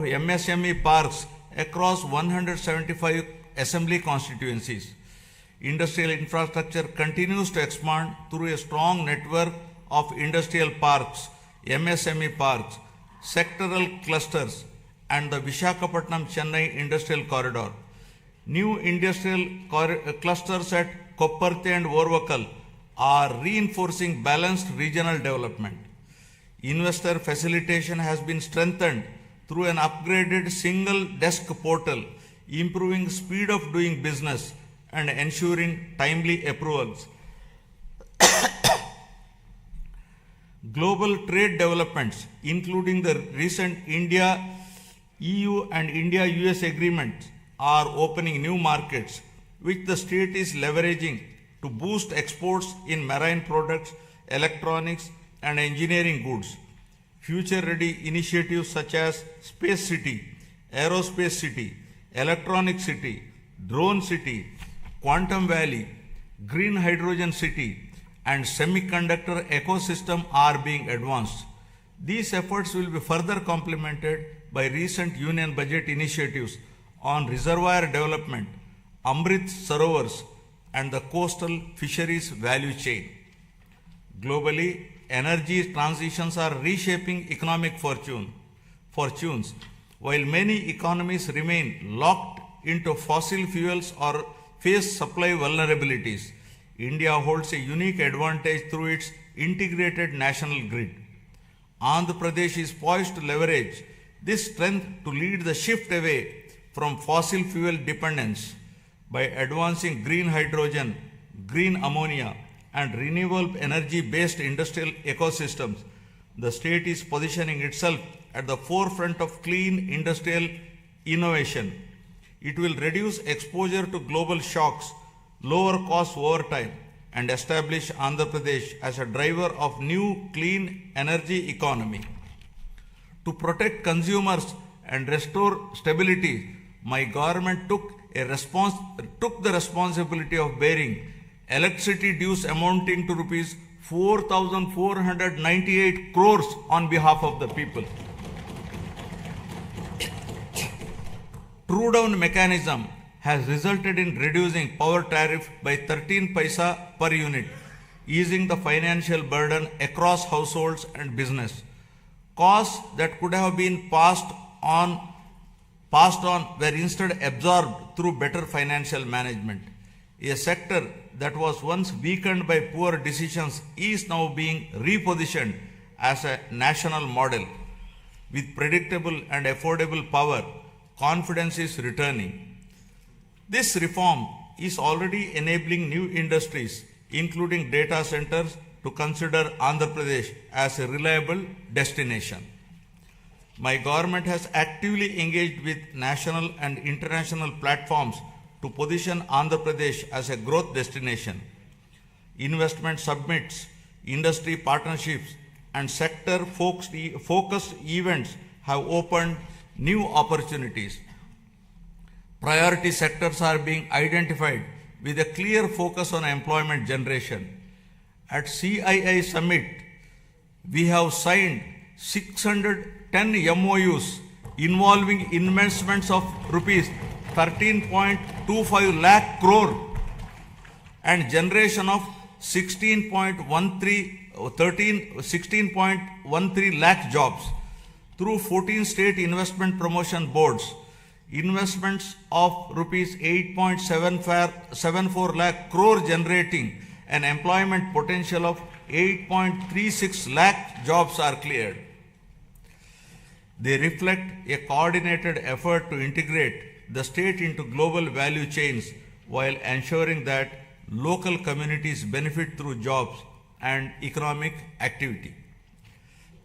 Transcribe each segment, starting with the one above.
MSME parks across 175 assembly constituencies. Industrial infrastructure continues to expand through a strong network of industrial parks, MSME parks, sectoral clusters, and the Visakhapatnam-Chennai Industrial Corridor. New industrial clusters at Kopparthe and Orvakal are reinforcing balanced regional development. Investor facilitation has been strengthened through an upgraded single desk portal, improving speed of doing business and ensuring timely approvals. Global trade developments, including the recent India-EU and India-US agreements, are opening new markets, which the state is leveraging to boost exports in marine products, electronics, and engineering goods. Future-ready initiatives such as Space City, Aerospace City, Electronic City, Drone City, Quantum Valley, Green Hydrogen City, and semiconductor ecosystem are being advanced. These efforts will be further complemented by recent Union Budget initiatives on reservoir development, Amrit Sarovars, and the coastal fisheries value chain. Globally, energy transitions are reshaping economic fortunes. While many economies remain locked into fossil fuels or face supply vulnerabilities, India holds a unique advantage through its integrated national grid. Andhra Pradesh is poised to leverage this strength to lead the shift away from fossil fuel dependence by advancing green hydrogen, green ammonia, and renewable energy-based industrial ecosystems. The state is positioning itself at the forefront of clean industrial innovation. It will reduce exposure to global shocks, lower costs over time, and establish Andhra Pradesh as a driver of new clean energy economy. To protect consumers and restore stability, my government took the responsibility of bearing electricity dues amounting to rupees 4,498 crores on behalf of the people. True down mechanism has resulted in reducing power tariff by 13 paisa per unit, easing the financial burden across households and business. Costs that could have been passed on were instead absorbed through better financial management. A sector that was once weakened by poor decisions is now being repositioned as a national model. With predictable and affordable power, confidence is returning. This reform is already enabling new industries, including data centers, to consider Andhra Pradesh as a reliable destination. My government has actively engaged with national and international platforms to position Andhra Pradesh as a growth destination. Investment summits, industry partnerships, and sector-focused events have opened new opportunities. Priority sectors are being identified with a clear focus on employment generation. At CII Summit, we have signed 610 MOUs involving investments of rupees 13.25 lakh crore and generation of 16.13 lakh jobs through 14 state investment promotion boards. Investments of rupees 8.74 lakh crore generating an employment potential of 8.36 lakh jobs are cleared. They reflect a coordinated effort to integrate the state into global value chains while ensuring that local communities benefit through jobs and economic activity.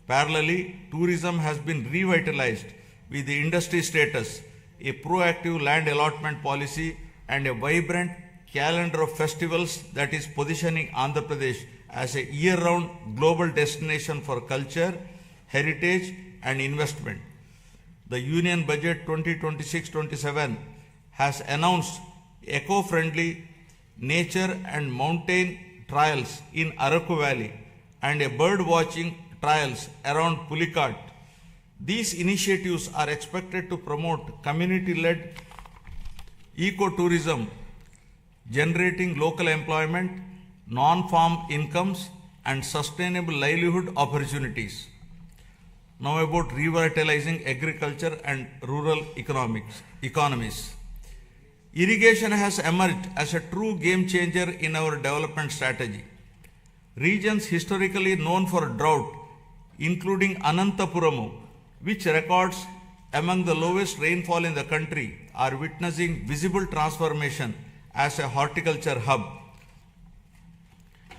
Parallelly, tourism has been revitalized with the industry status, a proactive land allotment policy, and a vibrant calendar of festivals that is positioning Andhra Pradesh as a year-round global destination for culture, heritage, and investment. The Union Budget 2026-27 has announced eco-friendly nature and mountain trails in Araku Valley and a bird watching trails around Pulikat. These initiatives are expected to promote community-led ecotourism, generating local employment, non-farm incomes, and sustainable livelihood opportunities. Now about revitalizing agriculture and rural economies. Irrigation has emerged as a true game changer in our development strategy. Regions historically known for drought, including Anantapuramu, which records among the lowest rainfall in the country, are witnessing visible transformation as a horticulture hub.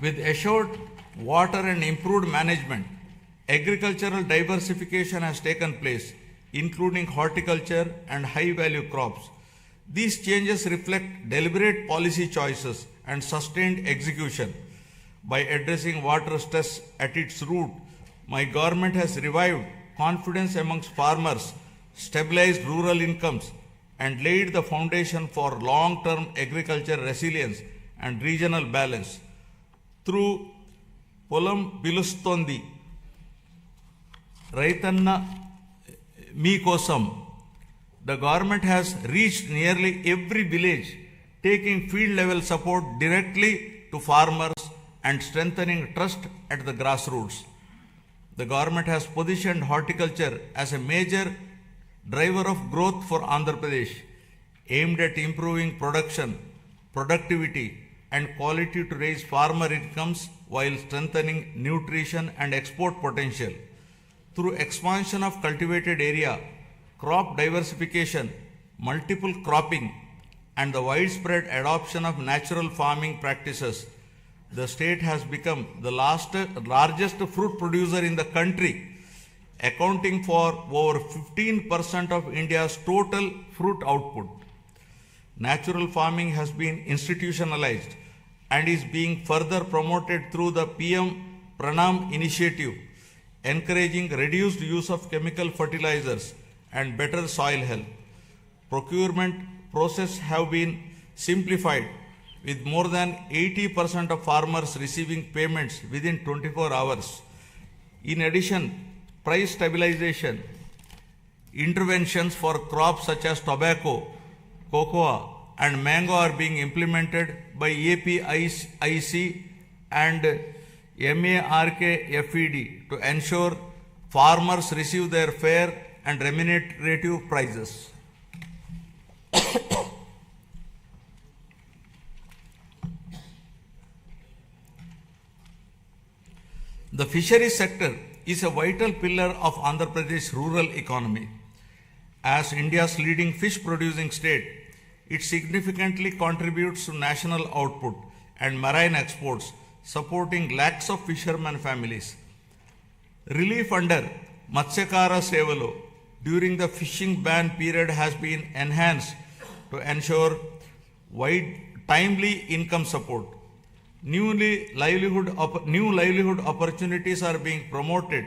With assured water and improved management, agricultural diversification has taken place, including horticulture and high-value crops. These changes reflect deliberate policy choices and sustained execution. By addressing water stress at its root, my government has revived confidence amongst farmers, stabilized rural incomes, and laid the foundation for long-term agriculture resilience and regional balance. Through Polam Pilustondi, Raitanna Meekosam, the government has reached nearly every village, taking field-level support directly to farmers and strengthening trust at the grassroots. The government has positioned horticulture as a major driver of growth for Andhra Pradesh, aimed at improving production, productivity, and quality to raise farmer incomes while strengthening nutrition and export potential. Through expansion of cultivated area, crop diversification, multiple cropping, and the widespread adoption of natural farming practices, the state has become the largest fruit producer in the country, accounting for over 15% of India's total fruit output. Natural farming has been institutionalized and is being further promoted through the PM Pranam initiative, encouraging reduced use of chemical fertilizers and better soil health. Procurement processes have been simplified, with more than 80% of farmers receiving payments within 24 hours. In addition, price stabilization interventions for crops such as tobacco, cocoa, and mango are being implemented by APIC and MARKFED to ensure farmers receive their fair and remunerative prices. The fisheries sector is a vital pillar of Andhra Pradesh rural economy. As India's leading fish producing state, it significantly contributes to national output and marine exports, supporting lakhs of fishermen families. Relief under Matsyakara Sevalo during the fishing ban period has been enhanced to ensure timely income support. New livelihood opportunities are being promoted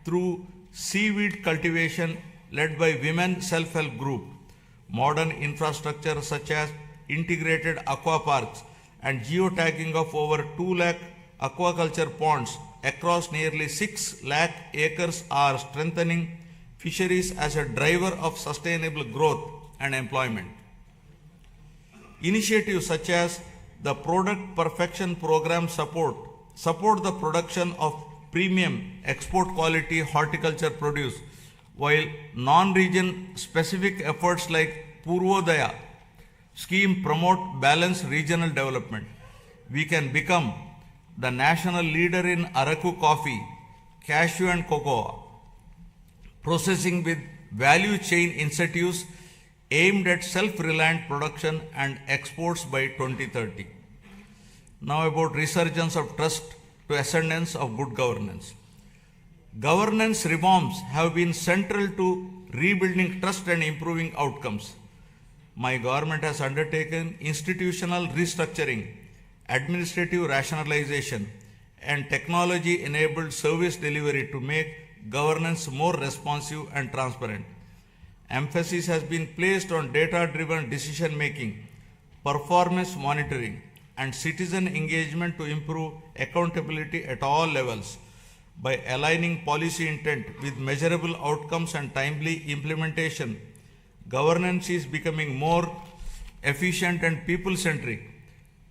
through seaweed cultivation led by women self-help group. Modern infrastructure such as integrated aqua parks and geotagging of over 2 lakh aquaculture ponds across nearly 6 lakh acres are strengthening fisheries as a driver of sustainable growth and employment. Initiatives such as the Product Perfection Program support the production of premium export quality horticulture produce, while non-region specific efforts like Purvodaya scheme promote balanced regional development. We can become the national leader in Araku coffee, cashew and cocoa processing with value chain incentives aimed at self-reliant production and exports by 2030. Now about resurgence of trust to ascendance of good governance. Governance reforms have been central to rebuilding trust and improving outcomes. My government has undertaken institutional restructuring, administrative rationalization, and technology-enabled service delivery to make governance more responsive and transparent. Emphasis has been placed on data-driven decision-making, performance monitoring, and citizen engagement to improve accountability at all levels. By aligning policy intent with measurable outcomes and timely implementation, governance is becoming more efficient and people-centric.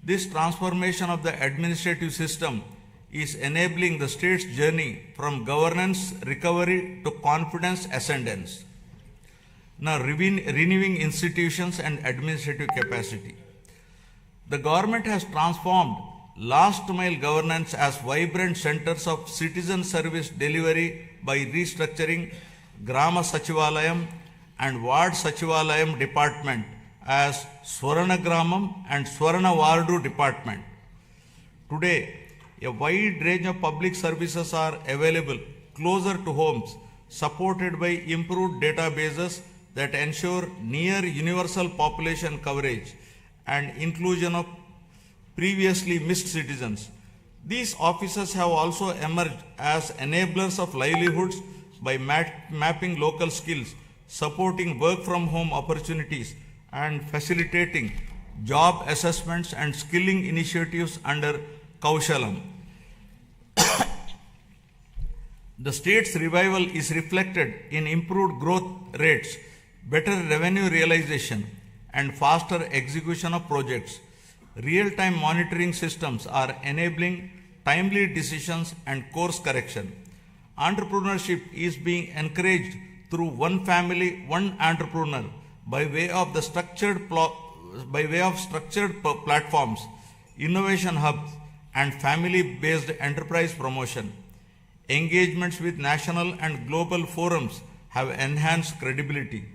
This transformation of the administrative system is enabling the state's journey from governance recovery to confidence ascendance. Now, renewing institutions and administrative capacity. The government has transformed last mile governance as vibrant centers of citizen service delivery by restructuring Grama Sachivalayam and Ward Sachivalayam department as Swarana Gramam and Swarana Vardu department. Today, a wide range of public services are available closer to homes, supported by improved databases that ensure near universal population coverage and inclusion of previously missed citizens. These offices have also emerged as enablers of livelihoods by mapping local skills, supporting work from home opportunities, and facilitating job assessments and skilling initiatives under Kaushalam. The state's revival is reflected in improved growth rates, better revenue realization, and faster execution of projects. Real-time monitoring systems are enabling timely decisions and course correction. Entrepreneurship is being encouraged through one family, one entrepreneur by way of structured platforms, innovation hubs, and family-based enterprise promotion. Engagements with national and global forums have enhanced credibility.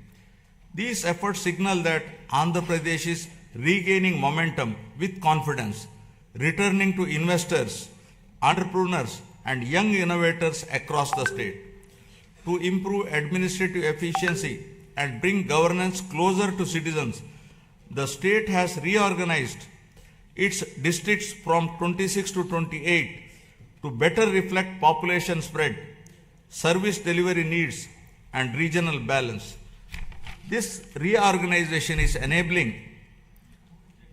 These efforts signal that Andhra Pradesh is regaining momentum with confidence, returning to investors, entrepreneurs, and young innovators across the state. To improve administrative efficiency and bring governance closer to citizens, the state has reorganized its districts from 26 to 28 to better reflect population spread, service delivery needs, and regional balance. This reorganization is enabling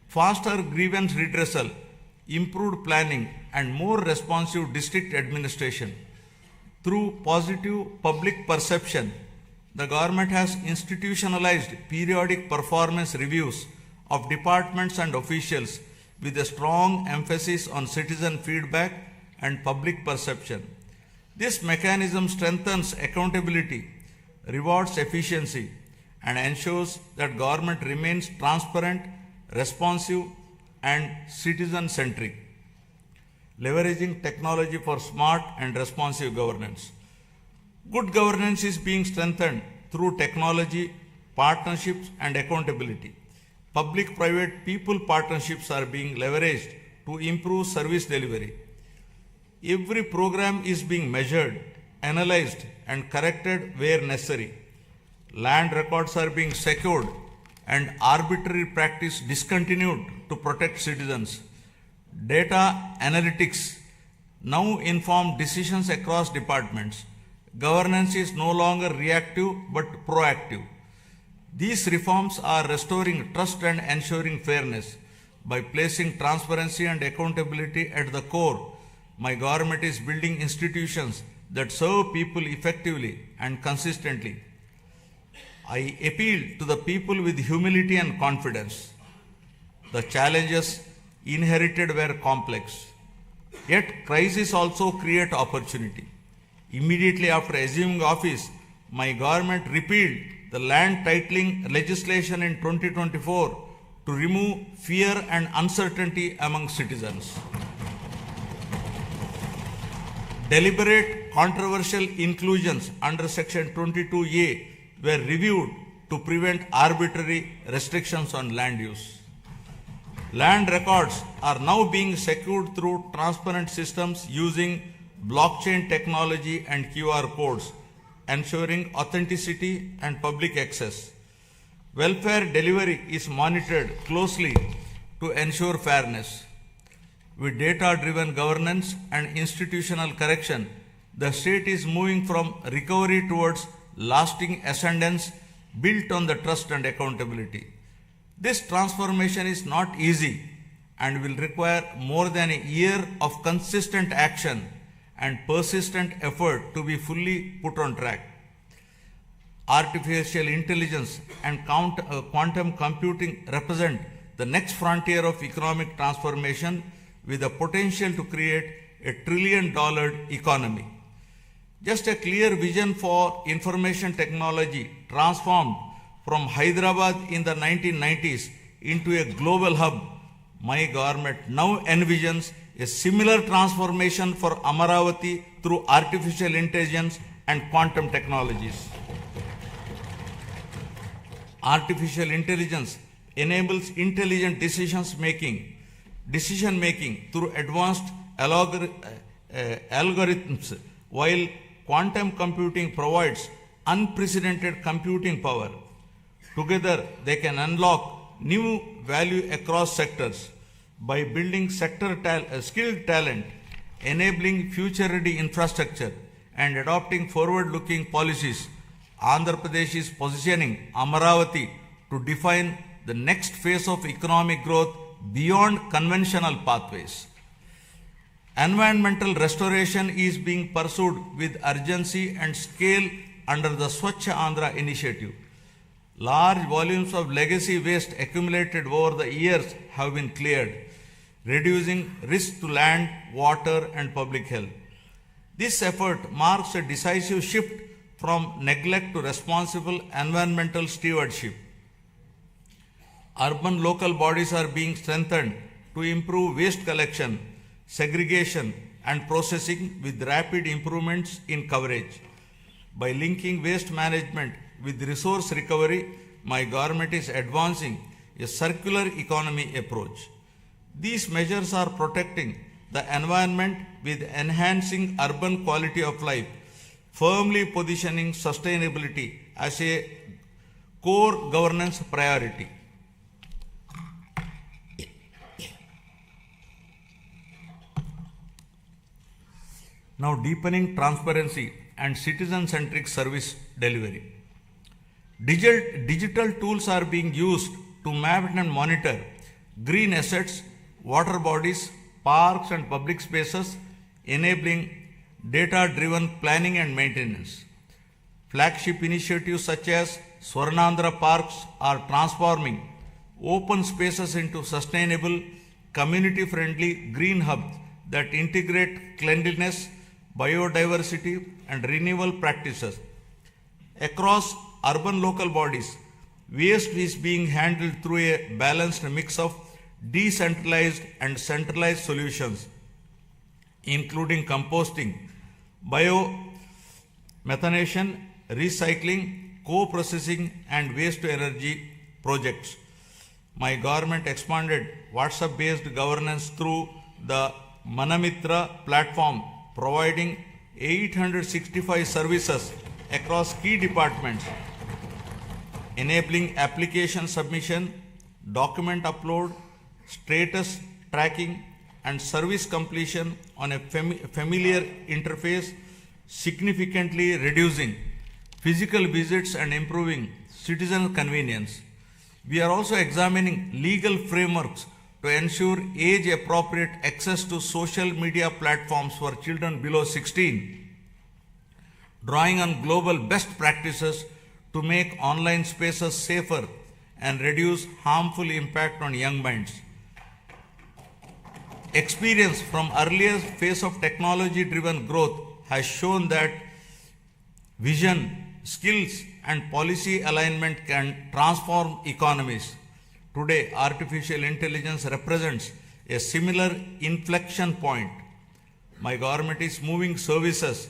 faster grievance redressal, improved planning, and more responsive district administration. Through positive public perception, the government has institutionalized periodic performance reviews of departments and officials with a strong emphasis on citizen feedback and public perception. This mechanism strengthens accountability, rewards efficiency, and ensures that government remains transparent, responsive, and citizen-centric. Leveraging technology for smart and responsive governance. Good governance is being strengthened through technology, partnerships, and accountability. Public-private people partnerships are being leveraged to improve service delivery. Every program is being measured, analyzed, and corrected where necessary. Land records are being secured and arbitrary practice discontinued to protect citizens. Data analytics now inform decisions across departments. Governance is no longer reactive but proactive. These reforms are restoring trust and ensuring fairness. By placing transparency and accountability at the core, my government is building institutions that serve people effectively and consistently. I appeal to the people with humility and confidence. The challenges inherited were complex, yet crises also create opportunity. Immediately after assuming office, my government repealed the land titling legislation in 2024 to remove fear and uncertainty among citizens. Deliberate controversial inclusions under Section 22A were reviewed to prevent arbitrary restrictions on land use. Land records are now being secured through transparent systems using blockchain technology and QR codes, ensuring authenticity and public access. Welfare delivery is monitored closely to ensure fairness. With data-driven governance and institutional correction, the state is moving from recovery towards lasting ascendance built on the trust and accountability. This transformation is not easy and will require more than a year of consistent action and persistent effort to be fully put on track. Artificial intelligence and quantum computing represent the next frontier of economic transformation with the potential to create a $1 trillion economy. Just a clear vision for information technology transformed from Hyderabad in the 1990s into a global hub, my government now envisions a similar transformation for Amaravati through artificial intelligence and quantum technologies. Artificial intelligence enables intelligent decision making through advanced algorithms, while quantum computing provides unprecedented computing power. Together, they can unlock new value across sectors by building skilled talent, enabling future-ready infrastructure, and adopting forward-looking policies. Andhra Pradesh is positioning Amaravati to define the next phase of economic growth beyond conventional pathways. Environmental restoration is being pursued with urgency and scale under the Swachh Andhra initiative. Large volumes of legacy waste accumulated over the years have been cleared, reducing risk to land, water, and public health. This effort marks a decisive shift from neglect to responsible environmental stewardship. Urban local bodies are being strengthened to improve waste collection, segregation, and processing with rapid improvements in coverage. By linking waste management with resource recovery, my government is advancing a circular economy approach. These measures are protecting the environment with enhancing urban quality of life, firmly positioning sustainability as a core governance priority. Now, deepening transparency and citizen-centric service delivery. Digital tools are being used to map and monitor green assets, water bodies, parks and public spaces, enabling data-driven planning and maintenance. Flagship initiatives such as Swarnandhra Parks are transforming open spaces into sustainable, community-friendly green hubs that integrate cleanliness, biodiversity, and renewable practices. Across urban local bodies, waste is being handled through a balanced mix of decentralized and centralized solutions, including composting, biomethanation, recycling, co-processing, and waste-to-energy projects. My government expanded WhatsApp-based governance through the Manamitra platform, providing 865 services across key departments, enabling application submission, document upload, status tracking, and service completion on a familiar interface, significantly reducing physical visits and improving citizen convenience. We are also examining legal frameworks to ensure age-appropriate access to social media platforms for children below 16, drawing on global best practices to make online spaces safer and reduce harmful impact on young minds. Experience from earlier phase of technology-driven growth has shown that vision, skills, and policy alignment can transform economies. Today, artificial intelligence represents a similar inflection point. My government is moving services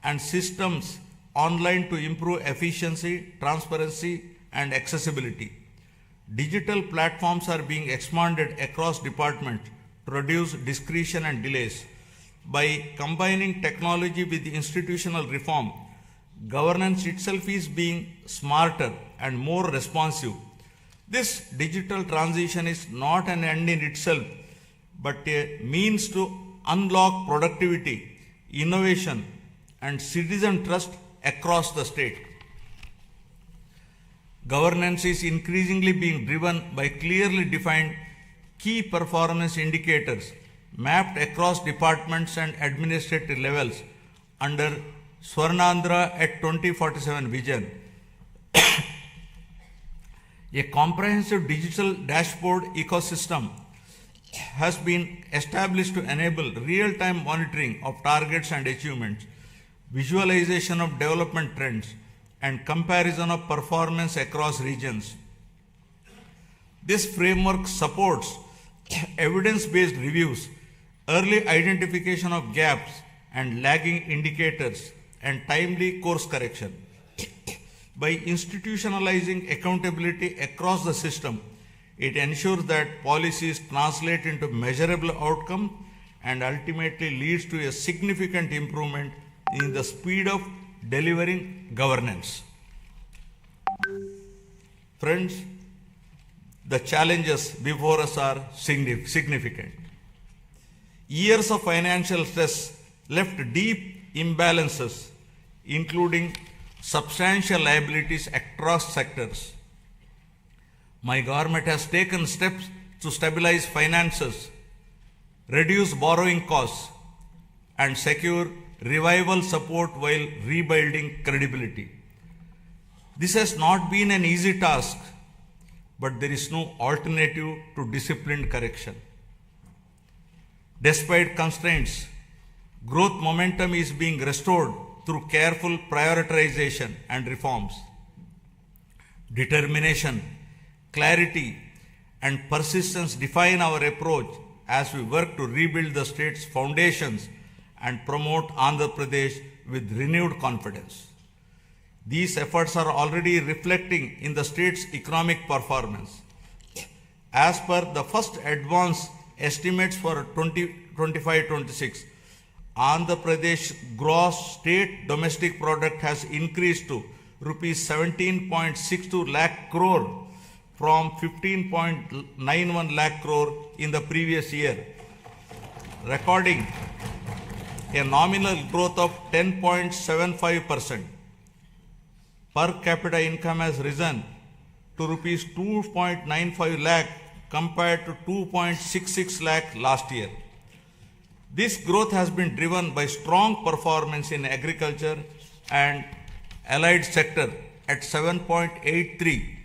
and systems online to improve efficiency, transparency, and accessibility. Digital platforms are being expanded across departments to reduce discretion and delays. By combining technology with institutional reform, governance itself is being smarter and more responsive. This digital transition is not an end in itself, but a means to unlock productivity, innovation, and citizen trust across the state. Governance is increasingly being driven by clearly defined key performance indicators, mapped across departments and administrative levels under Swarnandhra at 2047 vision. A comprehensive digital dashboard ecosystem has been established to enable real-time monitoring of targets and achievements, visualization of development trends, and comparison of performance across regions. This framework supports evidence-based reviews, early identification of gaps and lagging indicators, and timely course correction. By institutionalizing accountability across the system, it ensures that policies translate into measurable outcome and ultimately leads to a significant improvement in the speed of delivering governance. Friends, the challenges before us are significant. Years of financial stress left deep imbalances, including substantial liabilities across sectors. My government has taken steps to stabilize finances, reduce borrowing costs, and secure revival support while rebuilding credibility. This has not been an easy task, but there is no alternative to disciplined correction. Despite constraints, growth momentum is being restored through careful prioritization and reforms. Determination, clarity, and persistence define our approach as we work to rebuild the state's foundations and promote Andhra Pradesh with renewed confidence. These efforts are already reflecting in the state's economic performance. As per the first advance estimates for 2025-26, Andhra Pradesh gross state domestic product has increased to rupees 17.62 lakh crore from 15.91 lakh crore in the previous year, recording a nominal growth of 10.75%. Per capita income has risen to rupees 2.95 lakh compared to 2.66 lakh last year. This growth has been driven by strong performance in agriculture and allied sector at 7.83,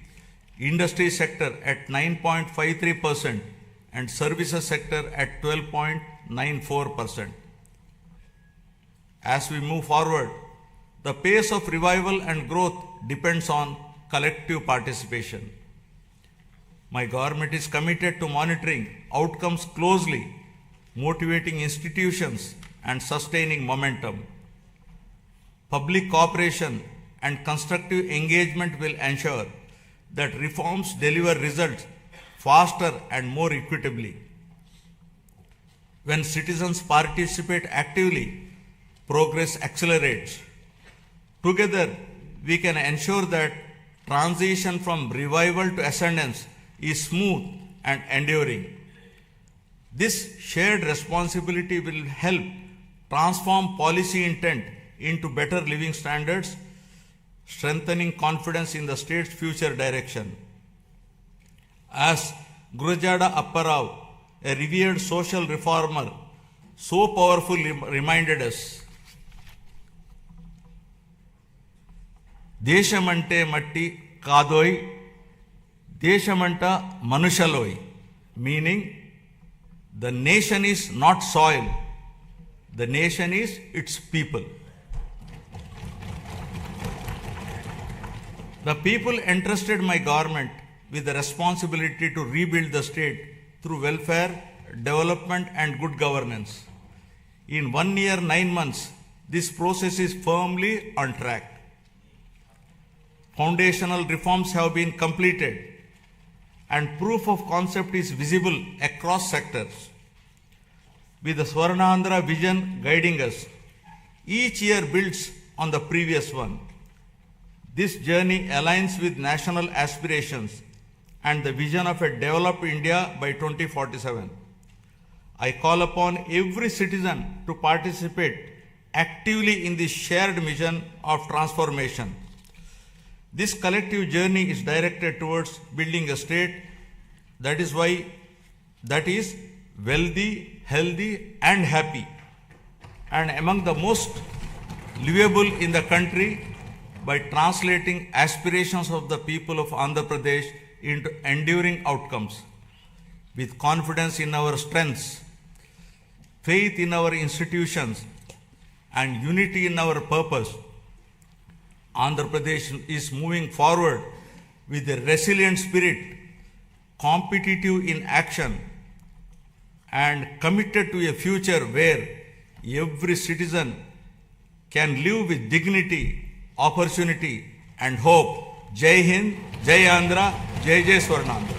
industry sector at 9.53%, and services sector at 12.94%. As we move forward, the pace of revival and growth depends on collective participation. My government is committed to monitoring outcomes closely, motivating institutions, and sustaining momentum. Public cooperation and constructive engagement will ensure that reforms deliver results faster and more equitably. When citizens participate actively, progress accelerates. Together, we can ensure that transition from revival to ascendance is smooth and enduring. This shared responsibility will help transform policy intent into better living standards, strengthening confidence in the state's future direction. As Gurujada Apparao, a revered social reformer, so powerfully reminded us, Deshamante matti kadoi, Deshamanta manushaloi, meaning the nation is not soil, the nation is its people. The people entrusted my government with the responsibility to rebuild the state through welfare, development, and good governance. In 1 year, 9 months, this process is firmly on track. Foundational reforms have been completed, and proof of concept is visible across sectors. With the Swarnandhra vision guiding us, each year builds on the previous one. This journey aligns with national aspirations and the vision of a developed India by 2047. I call upon every citizen to participate actively in this shared mission of transformation. This collective journey is directed towards building a state that is wealthy, healthy, and happy, and among the most livable in the country by translating aspirations of the people of Andhra Pradesh into enduring outcomes. With confidence in our strengths, faith in our institutions, and unity in our purpose, Andhra Pradesh is moving forward with a resilient spirit, competitive in action, and committed to a future where every citizen can live with dignity, opportunity, and hope. Jai Hind, Jai Andhra, Jai Jai Swarnandhra.